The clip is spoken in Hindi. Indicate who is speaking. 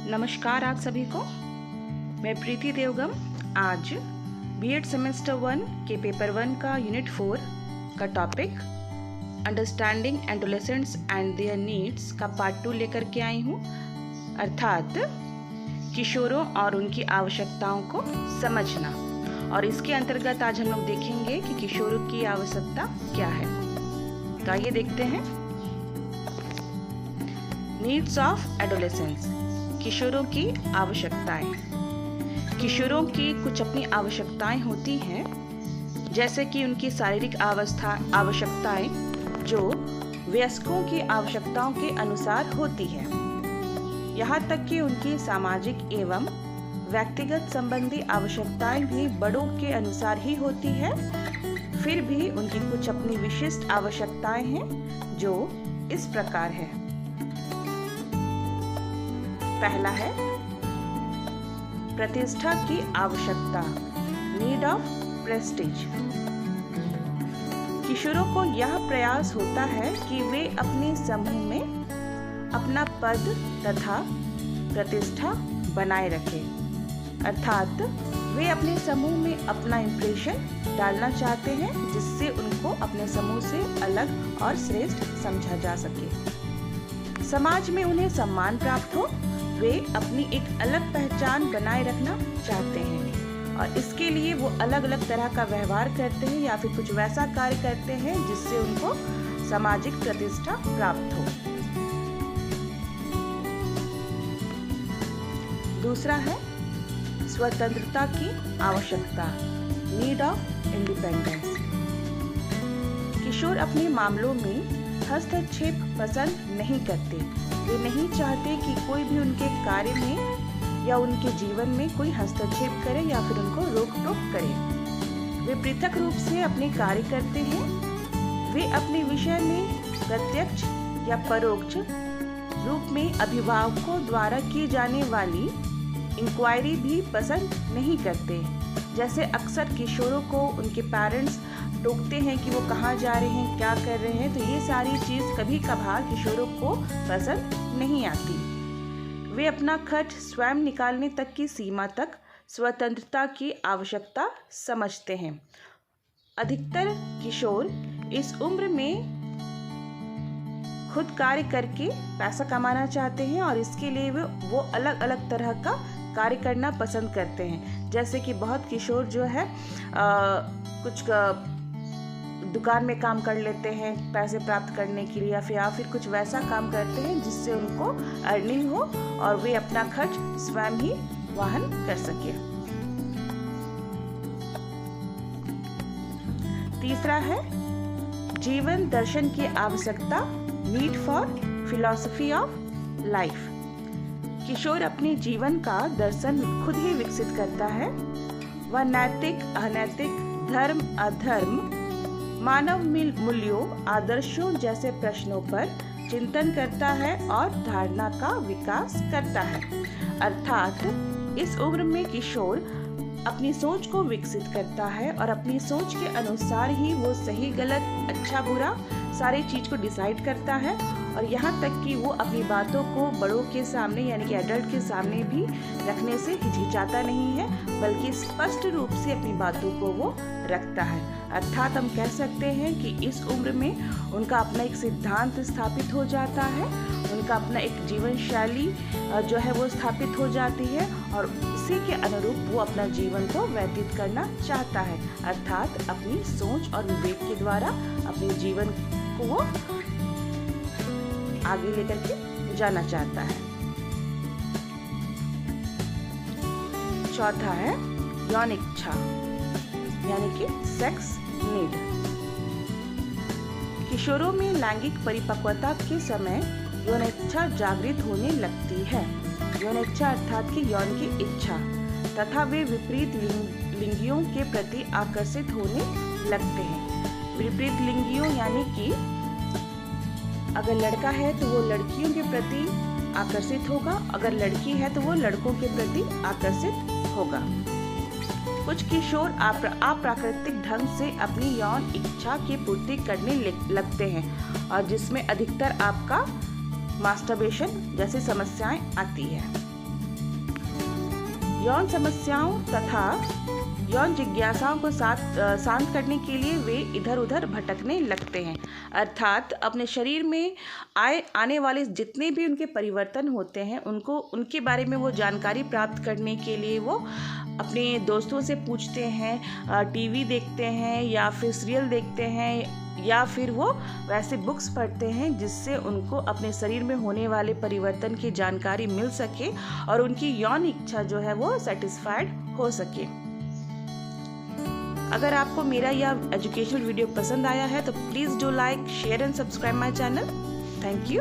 Speaker 1: नमस्कार आप सभी को। मैं प्रीति देवगम आज बीएड सेमेस्टर 1 के पेपर 1 का यूनिट 4 का topic understanding adolescents and there needs का पार्ट 2 लेकर के आई हूँ, अर्थात किशोरों और उनकी आवश्यकताओं को समझना। और इसके अंतर्गत आज हम लोग देखेंगे कि किशोरों की आवश्यकता क्या है। तो आइए देखते हैं। नीड्स ऑफ एडोलेसेंस, किशोरों की आवश्यकताएं। किशोरों की कुछ अपनी आवश्यकताएं होती हैं, जैसे कि उनकी शारीरिक आवश्यकताएं जो वयस्कों की आवश्यकताओं के अनुसार होती है। यहाँ तक कि उनकी सामाजिक एवं व्यक्तिगत संबंधी आवश्यकताएं भी बड़ों के अनुसार ही होती है। फिर भी उनकी कुछ अपनी विशिष्ट आवश्यकताएं हैं जो इस प्रकार है। पहला है प्रतिष्ठा की आवश्यकता, नीड ऑफ प्रेस्टीज। किशोरों को यह प्रयास होता है कि वे अपने समूह में अपना पद तथा प्रतिष्ठा बनाए रखें, अर्थात वे अपने समूह में अपना इंप्रेशन डालना चाहते हैं जिससे उनको अपने समूह से अलग और श्रेष्ठ समझा जा सके। समाज में उन्हें सम्मान प्राप्त हो, वे अपनी एक अलग पहचान बनाए रखना चाहते हैं और इसके लिए वो अलग अलग तरह का व्यवहार करते हैं या फिर कुछ वैसा कार्य करते हैं जिससे उनको सामाजिक प्रतिष्ठा प्राप्त हो। दूसरा है स्वतंत्रता की आवश्यकता, नीड ऑफ इंडिपेंडेंस। किशोर अपने मामलों में हस्तक्षेप पसंद नहीं करते। वे नहीं चाहते कि कोई भी उनके कार्य में या उनके जीवन में कोई हस्तक्षेप करे या फिर उनको रोक टोक करे। वे पृथक रूप से अपने कार्य करते हैं। वे अपने विषय में प्रत्यक्ष या परोक्ष रूप में अभिभावकों द्वारा की जाने वाली इंक्वायरी भी पसंद नहीं करते। जैसे अक्सर किशोरों को उनके पेरेंट्स टोकते हैं कि वो कहाँ जा रहे हैं, क्या कर रहे हैं, तो ये सारी चीज़ कभी कभार किशोरों को पसंद नहीं आती। वे अपना खर्च स्वयं निकालने तक की सीमा तक स्वतंत्रता की आवश्यकता समझते हैं। अधिकतर किशोर इस उम्र में खुद कार्य करके पैसा कमाना चाहते हैं और इसके लिए वो अलग अलग तरह का कार्य करना पसंद करते हैं। जैसे कि बहुत किशोर जो है कुछ दुकान में काम कर लेते हैं पैसे प्राप्त करने के लिए या फिर कुछ वैसा काम करते हैं जिससे उनको अर्निंग हो और वे अपना खर्च स्वयं ही वहन कर सके। तीसरा है जीवन दर्शन की आवश्यकता, need for philosophy of life. किशोर अपने जीवन का दर्शन खुद ही विकसित करता है। वह नैतिक अनैतिक, धर्म अधर्म, मानव मूल्यों आदर्शों जैसे प्रश्नों पर चिंतन करता है और धारणा का विकास करता है। अर्थात इस उम्र में किशोर अपनी सोच को विकसित करता है और अपनी सोच के अनुसार ही वो सही गलत अच्छा बुरा सारी चीज को डिसाइड करता है और यहाँ तक कि वो अपनी बातों को बड़ों के सामने यानी कि एडल्ट के सामने भी रखने से हिचकिचाता नहीं है, बल्कि स्पष्ट रूप से अपनी बातों को वो रखता है। अर्थात हम कह सकते हैं कि इस उम्र में उनका अपना एक सिद्धांत स्थापित हो जाता है, उनका अपना एक जीवन शैली जो है वो स्थापित हो जाती है और इसी के अनुरूप वो अपना जीवन को व्यतीत करना चाहता है। अर्थात अपनी सोच और विवेक के द्वारा अपने जीवन को वो आगे लेकर के जाना चाहता है। चौथा है यौन इच्छा यानी कि सेक्स नीड। किशोरों में लैंगिक परिपक्वता के समय यौन इच्छा जागृत होने लगती है। यौन इच्छा अर्थात कि यौन की इच्छा तथा वे विपरीत लिंगियों के प्रति आकर्षित होने लगते हैं। विपरीत लिंगियों यानी कि अगर लड़का है तो वो लड़कियों के प्रति आकर्षित होगा, अगर लड़की है तो वो लड़कों के प्रति आकर्षित होगा। कुछ किशोर अप्राकृतिक ढंग से अपनी यौन इच्छा की पूर्ति करने लगते हैं और जिसमें अधिकतर आपका मास्टरबेशन जैसी समस्याएं आती है। यौन समस्याओं तथा यौन जिज्ञासाओं को शांत करने के लिए वे इधर उधर भटकने लगते हैं। अर्थात अपने शरीर में आने वाले जितने भी उनके परिवर्तन होते हैं उनके बारे में वो जानकारी प्राप्त करने के लिए वो अपने दोस्तों से पूछते हैं, टीवी देखते हैं या फिर सीरियल देखते हैं या फिर वो वैसे बुक्स पढ़ते हैं जिससे उनको अपने शरीर में होने वाले परिवर्तन की जानकारी मिल सके और उनकी यौन इच्छा जो है वो सेटिस्फाइड हो सके। अगर आपको मेरा यह एजुकेशनल वीडियो पसंद आया है तो please do like, share and subscribe my channel. Thank you.